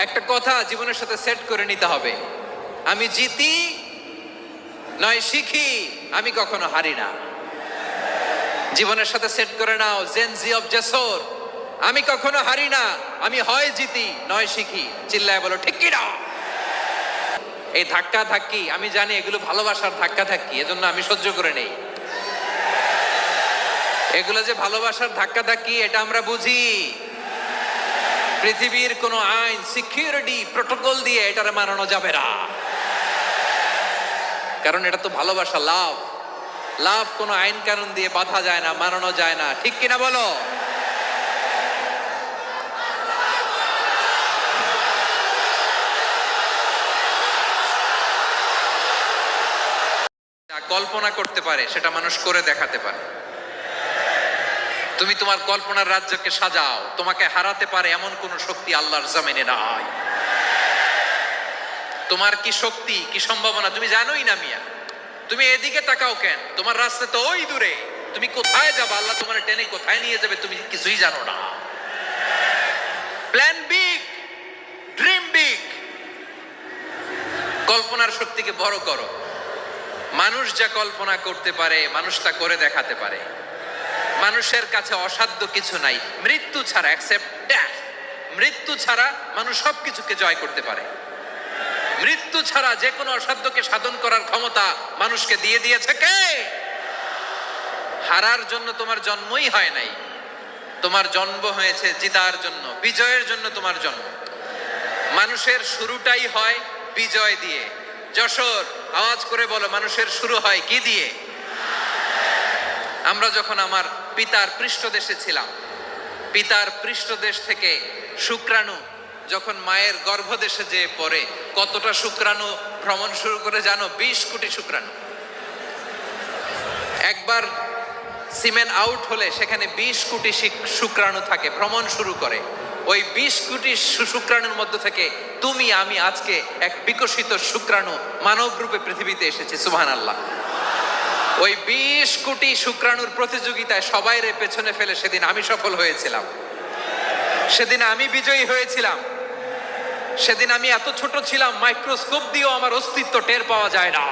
একটা কথা জীবনের সাথে সেট করে নিতে হবে, আমি জিতি নয় শিখি, আমি কখনো হারি না। জীবনের সাথে সেট করে নাও, জেনজি অফ জেসর, আমি কখনো হারি না, আমি হয় জিতি নয় শিখি। চিল্লায় বলো ঠিক কি না? এই ধাক্কা ধাক্কি আমি জানি এগুলো ভালোবাসার ধাক্কা ধাক্কি, এজন্য আমি সহ্য করে নেই। এগুলো যে ভালোবাসার ধাক্কা ধাক্কি এটা আমরা বুঝি। পৃথিবীর কোন আইন, সিকিউরিটি প্রোটোকল দিয়ে এটারে মানানো যাবে না, কারণ এটা তো ভালোবাসা, লাভ। লাভ কোনো আইন কানুন দিয়ে বাধা যায় না, মানানো যায় না, ঠিক কিনা বলো? কল্পনা করতে পারে সেটা মানুষ করে দেখাতে পারে। তুমি তোমার কল্পনার রাজ্যকে সাজাও, তোমাকে হারাতে পারে এমন কোন শক্তি আল্লাহর জমিনে নাই। তোমার কি শক্তি, কি সম্ভাবনা তুমি জানোই না মিয়া। তুমি এদিকে তাকাও কেন? তোমার রাস্তা তো ওই দূরে, তুমি কোথায় যাবে, আল্লাহ তোমার টেনে কোথায় নিয়ে যাবে তুমি কিছুই জানো না। প্ল্যান বিগ, ড্রিম বিগ, কল্পনার শক্তিকে বড় করো। মানুষ যা কল্পনা করতে পারে মানুষ তা করে দেখাতে পারে। মানুষের কাছে অসাধ্য কিছু নাই, মৃত্যু ছাড়া, এক্সেপ্ট ডেথ। মৃত্যু ছাড়া মানুষ সবকিছুকে জয় করতে পারে। মৃত্যু ছাড়া যে কোনো অসাধ্যকে সাধন করার ক্ষমতা মানুষকে দিয়ে দিয়েছে কে? হারার জন্য তোমার জন্মই হয় নাই, তোমার জন্ম হয়েছে জিতার জন্য, বিজয়ের জন্য তোমার জন্ম। মানুষের শুরুটাই হয় বিজয় দিয়ে। যশোর আওয়াজ করে বলো, মানুষের শুরু হয় কি দিয়ে? আমরা যখন আমার পিতার পৃষ্ঠদেশে ছিলাম, পিতার পৃষ্ঠদেশ থেকে শুক্রাণু যখন মায়ের গর্ভদেশে যেয়ে পড়ে, কতটা শুক্রাণু ভ্রমণ শুরু করে জানো? 20 কোটি শুক্রাণু। একবার সিমেন আউট হলে সেখানে 20 কোটি শুক্রাণু থাকে, ভ্রমণ শুরু করে। ওই 20 কোটি শুক্রাণুর মধ্য থেকে তুমি আমি আজকে এক বিকশিত শুক্রাণু মানব রূপে পৃথিবীতে এসেছি। সুবহানাল্লাহ। ওই 20 কোটি শুক্রাণুর প্রতিযোগিতায় সবাইরে পেছনে ফেলে সেদিন আমি সফল হয়েছিলাম, সেদিন আমি বিজয়ী হয়েছিলাম। সেদিন আমি এত ছোট ছিলাম, মাইক্রোস্কোপ দিয়েও আমার অস্তিত্ব টের পাওয়া যায় না।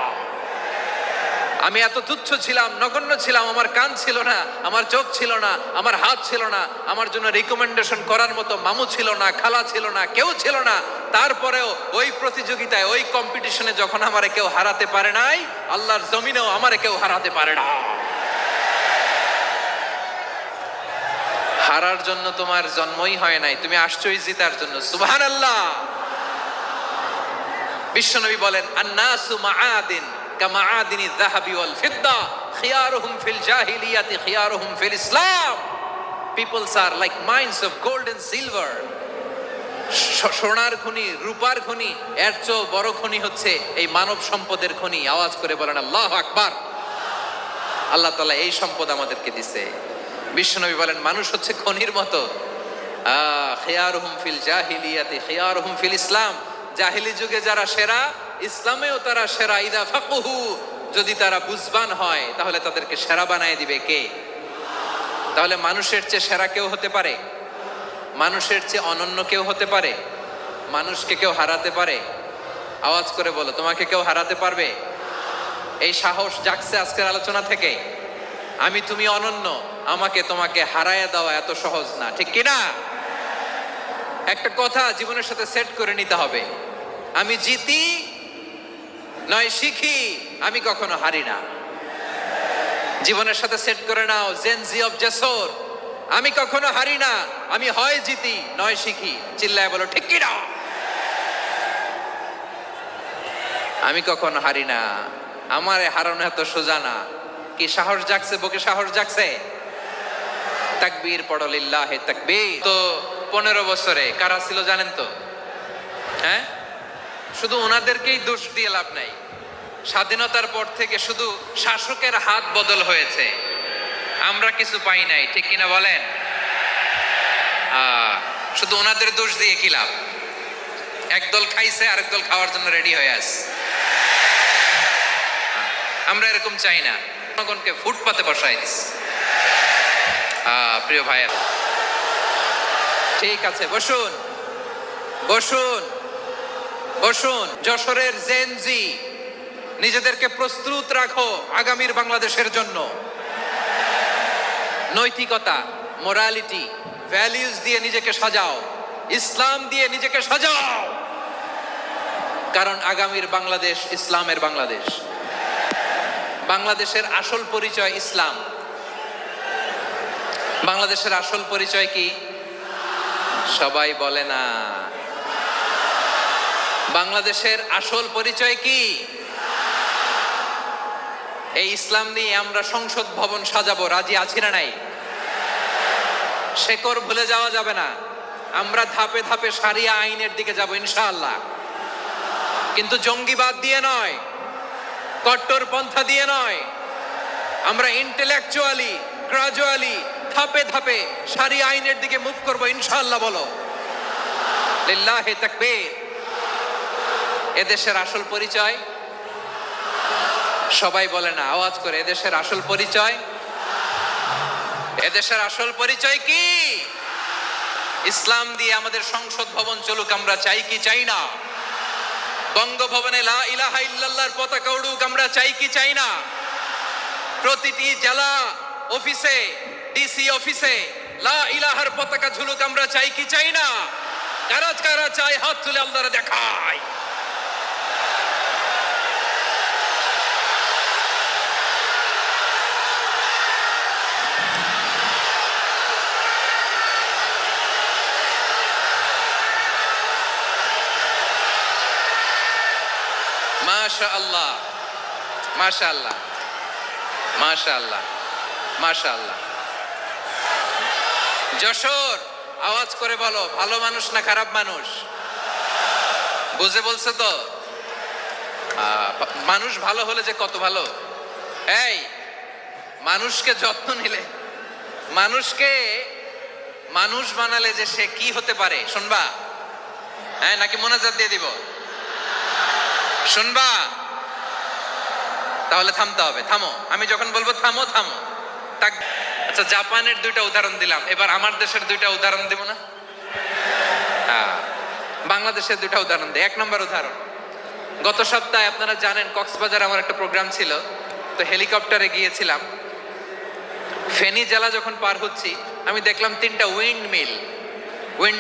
আমি এত তুচ্ছ ছিলাম, নগণ্য ছিলাম, আমার কান ছিল না, আমার চোখ ছিল না, আমার হাত ছিল না, আমার জন্য রিকমেন্ডেশন করার মতো মামু ছিল না, খালা ছিল না, কেউ ছিল না। তারপরেও ওই প্রতিযোগিতায়, ওই কম্পিটিশনে যখন আমারে কেউ হারাতে পারে নাই, আল্লাহর জমিনেও আমারে কেউ হারাতে পারে না। হারার জন্য তোমার জন্মই হয় নাই, তুমি আসছোই জিতার জন্য। সুবহানাল্লাহ। বিশ্বনবী বলেন, আন্নাসু মাআদিন কামাআদিনি যাহাবি ওয়াল ফিদ্দা খিয়ারুহুম ফিল জাহিলিয়াতি খিয়ারুহুম ফিল ইসলাম। Peoples are like mines of gold and silver. সোনার খনি, রূপার খনি, এর চেয়েও বড় খনি হচ্ছে এই মানব সম্পদের খনি। আওয়াজ করে বলেন আল্লাহু আকবার। আল্লাহ তাআলা এই সম্পদ আমাদেরকে দিয়েছে। বিশ্বনবী বলেন, মানুষ হচ্ছে খনির মতো। খিয়ারুহুম ফিল জাহিলিয়াতি খিয়ারুহুম ফিল ইসলাম। জাহিলি যুগে যারা সেরা, ইসলামেও তারা সেরা। ইদা ফাকুহু, যদি তারা বুঝবান হয় তাহলে তাদেরকে সেরা বানায় দিবে কে? তাহলে মানুষের চেয়ে সেরা কেউ হতে পারে? মানুষের চেয়ে অনন্য কেউ হতে পারে? মানুষকে কেউ হারাতে পারে? আওয়াজ করে বলো, তোমাকে কেউ হারাতে পারবে? এই সাহস জাগছে আজকের আলোচনা থেকে। আমি তুমি অনন্য, আমাকে তোমাকে হারায় দেওয়া এত সহজ না, ঠিক কিনা? একটা কথা জীবনের সাথে সেট করে নিতে হবে, আমি জিতি নয় শিখি, আমি কখনো হারি না। জীবনের সাথে সেট করে নাও, জেনজি অফ জেসর, আমি কখনো হারি না, আমি হয় জিতি নয় শিখি। চিল্লায় বলো ঠিক কি না? আমি কখনো হারি না, আমারে হারানো এত সোজা না। কি সাহস জাগছে? বুকে সাহস জাগছে? তাকবীর পড়ো, লিল্লাহে তাকবীর। তো 15 বছরে কারা ছিল জানেন তো? হ্যাঁ, শুধু ওনাদেরকেই দোষ দিয়ে লাভ নাই। স্বাধীনতার পর থেকে শুধু শাসকের হাত বদল হয়েছে, আমরা কিছু পাই নাই, ঠিক কিনা বলেন? শুধু ওনাদের দোষ দিয়ে কি লাভ? একদল খাইছে, আরেক দল খাওয়ার জন্য রেডি হয়ে আছে। আমরা এরকম চাই না, জনগণকে ফুটপাতে বসাই দিস। প্রিয় ভাইয়েরা, ঠিক আছে বসুন। বসুন বসুন, যশোরের জেনজি, নিজেদেরকে প্রস্তুত রাখো আগামীর বাংলাদেশের জন্য। নৈতিকতা, মোরালিটি, ভ্যালিউজ দিয়ে নিজেকে সাজাও, ইসলাম দিয়ে নিজেকে সাজাও, কারণ আগামীর বাংলাদেশ ইসলামের বাংলাদেশ। বাংলাদেশের আসল পরিচয় ইসলাম। বাংলাদেশের আসল পরিচয় কি? সবাই বলে না। বাংলাদেশের আসল পরিচয় কি? এই ইসলাম নিয়ে আমরা সংসদ ভবন সাজাবো, রাজি আছি না নাই? শেকড় ভুলে যাওয়া যাবে না। আমরা ধাপে ধাপে শারিয়া আইনের দিকে যাব ইনশাআল্লাহ, কিন্তু জঙ্গিবাদ দিয়ে নয়, কট্টর পন্থা দিয়ে নয়। আমরা ইন্টেলেকচুয়ালি, গ্রাজুয়ালি, ধাপে ধাপে শারিয়া আইনের দিকে মুভ করবো ইনশাআল্লাহ। বলো লিল্লাহি তাকবীর। এদেশের আসল পরিচয় সবাই বলে না, আওয়াজ করে, এদেশের আসল পরিচয়। এদেশের আসল পরিচয় কি? ইসলাম দিয়ে আমাদের সংসদ ভবন চলুক, আমরা চাই কি চাই না? বঙ্গভবনে লা ইলাহা ইল্লাল্লাহর পতাকা উড়ুক, আমরা চাই কি চাই না? প্রতিটি জেলা অফিসে, ডিসি অফিসে লা ইলাহার পতাকা ঝুলুক, আমরা চাই কি চাই না? কারা কারা চাই হাত তুলে আল্লাহরে দেখায়। মাশাআল্লাহ মাশাআল্লাহ মাশাআল্লাহ মাশাআল্লাহ। যশোর, আওয়াজ করে বলো, ভালো মানুষ না খারাপ মানুষ? বুঝে বলছে তো? মানুষ ভালো হলে যে কত ভালো। এই মানুষকে যত্ন নিলে, মানুষকে মানুষ বানালে যে সে কি হতে পারে শুনবা? হ্যাঁ, নাকি মোনাজাত দিয়ে দিব? শুনবা? তাহলে থামতে হবে। থামো, আমি যখন বলবো থামো থামো। আচ্ছা, জাপানের দুইটা উদাহরণ দিলাম, এবার আমার দেশের দুইটা উদাহরণ দিব না? বাংলাদেশের দুইটা উদাহরণ দিই। এক নম্বর উদাহরণ, গত সপ্তাহে আপনারা জানেন কক্সবাজার আমার একটা প্রোগ্রাম ছিল, তো হেলিকপ্টারে গিয়েছিলাম। ফেনী জেলা যখন পার হচ্ছি, আমি দেখলাম 3টা উইন্ড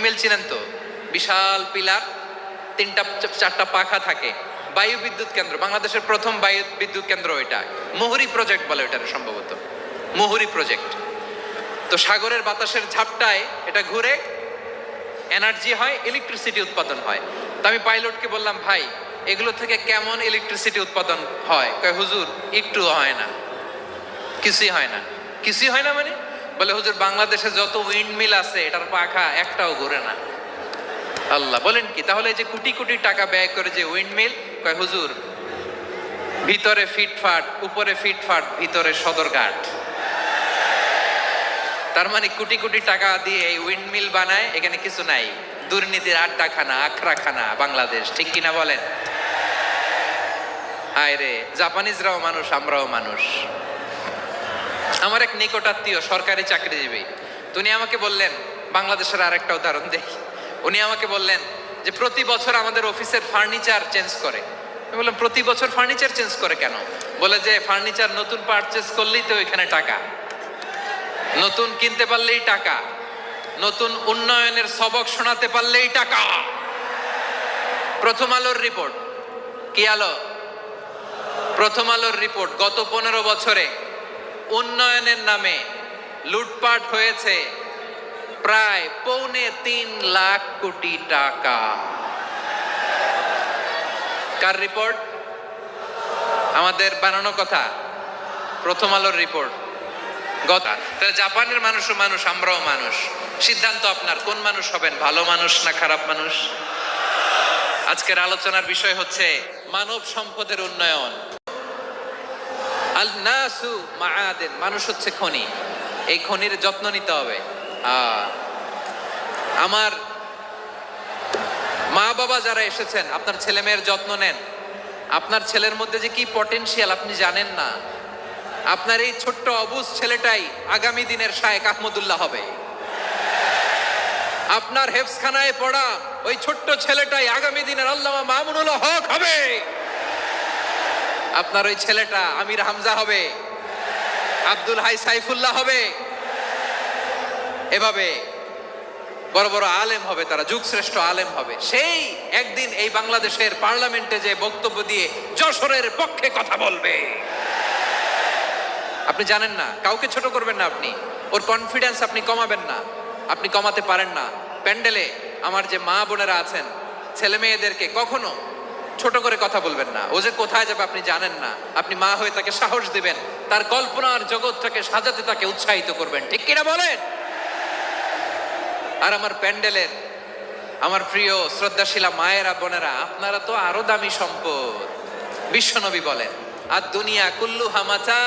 মিল চিনেন তো? বিশাল পিলার, 3টা-4টা পাখা থাকে। বায়ু বিদ্যুৎ কেন্দ্র, বাংলাদেশের প্রথম বায়ু বিদ্যুৎ কেন্দ্র এটা। মুহুরী প্রজেক্ট বলে এটার, সম্ভবত মুহুরী প্রজেক্ট। তো সাগরের বাতাসের ঝাপটায় এটা ঘুরে এনার্জি হয়, ইলেকট্রিসিটি উৎপাদন হয়। তো আমি পাইলটকে বললাম, ভাই এগুলো থেকে কেমন ইলেকট্রিসিটি উৎপাদন হয়? কয়, হুজুর একটু হয় না, কিছুই হয় না। কিছুই হয় না মানে? বলে, হুজুর বাংলাদেশে যত উইন্ড মিল আছে এটার পাখা একটাও ঘুরে না। আল্লাহ, বলেন কি? তাহলে যে কোটি কোটি টাকা ব্যয় করে যে উইন্ড মিল, কয় হুজুর ভিতরে ফিটফাট, উপরে ফিটফাট, ভিতরে সদরঘাট। তার মানে কোটি কোটি টাকা দিয়ে এই উইন্ড মিল বানায়, এখানে কিছু নাই। দুর্নীতির আড্ডাখানা, আখড়াখানা বাংলাদেশ, ঠিক কিনা বলেন? হায় রে, জাপানিজরাও মানুষ, আমরাও মানুষ। আমার এক নিকটাত্মীয় সরকারি চাকরিজীবী, উনি আমাকে বললেন, বাংলাদেশের আরেকটা উদাহরণ দেখি। উনি আমাকে বললেন যে প্রতি বছর আমাদের অফিসের ফার্নিচার চেঞ্জ করে। আমি বললাম, প্রতি বছর ফার্নিচার চেঞ্জ করে কেন? বলে যে ফার্নিচার নতুন পারচেজ করলেই তো এখানে টাকা, নতুন কিনতে পারলেই টাকা, নতুন উন্নয়নের সবক শোনাতে পারলেই টাকা। প্রথম আলোর রিপোর্ট, কি আলো? প্রথম আলোর রিপোর্ট, গত 15 বছরে উন্নয়নের নামে লুটপাট হয়েছে প্রায় 3.25 লাখ কোটি টাকা। কার রিপোর্ট? আমাদের বানানো কথা, প্রথম আলোর রিপোর্ট। জাপানের মানুষও মানুষ, আমরাও মানুষ। সিদ্ধান্ত আপনার, কোন মানুষ হবেন, ভালো মানুষ না খারাপ মানুষ? আজকের আলোচনার বিষয় হচ্ছে মানব সম্পদের উন্নয়ন। আল নাসু মাআদিন, মানুষ হচ্ছে খনি, এই খনির যত্ন নিতে হবে। আমার মা বাবা যারা এসেছেন, আপনার ছেলে মেয়ের যত্ন নেন। আপনার ছেলের মধ্যে যে কি পটেনশিয়াল আপনি জানেন না। আপনার এই ছোট্ট অবুজ ছেলেটাই আগামী দিনের শায়েখ আহমদুল্লাহ হবে। আপনার হেফজখানায় পড়া ওই ছোট্ট ছেলেটাই আগামী দিনের আল্লামা মামুনুল হক হবে। আপনার ওই ছেলেটা আমির হামজা হবে, আব্দুল হাই সাইফুল্লাহ হবে। এভাবে বড় বড় আলেম হবে, তারা যুগশ্রেষ্ঠ আলেম হবে। সেই একদিন এই বাংলাদেশের পার্লামেন্টে যে বক্তব্য দিয়ে যশোরের পক্ষে কথা বলবে। আপনি জানেন না, কাউকে ছোট করবেন না, আপনি ওর কনফিডেন্স আপনি কমাবেন না, আপনি কমাতে পারেন না। প্যান্ডেলে আমার যে মা বোনেরা আছেন, ছেলে মেয়েদেরকে কখনো ছোট করে কথা বলবেন না। ও যে কোথায় যাবে আপনি জানেন না, আপনি মা হয়ে তাকে সাহস দিবেন, তার কল্পনার জগৎটাকে সাজাতে তাকে উৎসাহিত করবেন, ঠিক কিনা বলেন? আর আমার প্যান্ডেলের আমার প্রিয় শ্রদ্ধাশীলা মায়েরা বোনেরা, আপনারা তো আরো দামি সম্পদ। বিশ্বনবী বলেন, আর দুনিয়া কুল্লু হামাচা।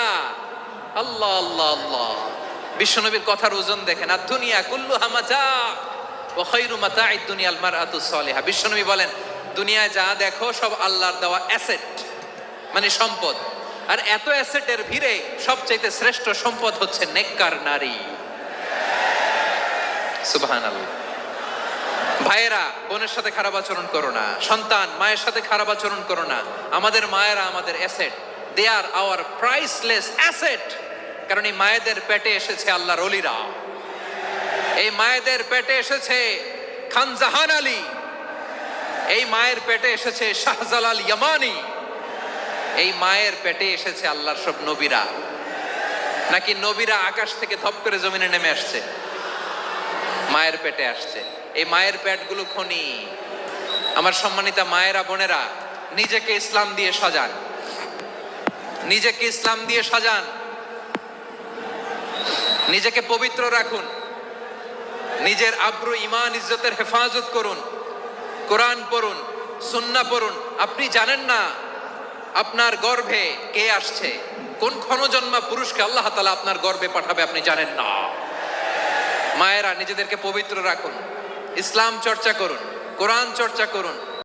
আল্লাহ আল্লাহ আল্লাহ, বিশ্বনবীর কথার ওজন দেখেন। আর দুনিয়া কুল্লু হামাচা ওয়া খায়রু মাতাঈদ দুনিয়াল মারআতু সালিহা। বিশ্বনবী বলেন, দুনিয়ায় যা দেখো সব আল্লাহর দেওয়া অ্যাসেট, মানে সম্পদ। আর এত অ্যাসেটের ভিড়ে সবচাইতে শ্রেষ্ঠ সম্পদ হচ্ছে নেককার নারী। সুবহানাল্লাহ। ভাইয়েরা, বোনের সাথে খারাপ আচরণ করো না। সন্তান মায়ের সাথে খারাপ আচরণ করো না। আমাদের মায়েরা আমাদের asset, they are our priceless asset. কারণ এই মায়েদের পেটে এসেছে আল্লাহর ওলিরা, এই মায়েদের পেটে এসেছে খান জাহান আলী, এই মায়ের পেটে এসেছে শাহজালাল ইয়ামানি, এই মায়ের পেটে এসেছে আল্লাহর সব নবীরা। নাকি নবীরা আকাশ থেকে ধপ করে জমিনে নেমে আসছে? মায়ের পেটে আসছে। এই মায়ের পেটগুলো খনি। আমার সম্মানিতা মায়েরা বোনেরা, নিজেকে ইসলাম দিয়ে সাজান, নিজেকে ইসলাম দিয়ে সাজান, নিজেকে পবিত্র রাখুন, নিজের আব্রু ইমান ইজ্জতের হেফাজত করুন, কোরআন পড়ুন, সুন্নাহ পড়ুন। আপনি জানেন না আপনার গর্ভে কে আসছে, কোন ক্ষণজন্মা পুরুষকে আল্লাহ তাআলা আপনার গর্ভে পাঠাবে আপনি জানেন না। মায়েরা নিজেদেরকে পবিত্র রাখুন, ইসলাম চর্চা করুন, কোরআন চর্চা করুন।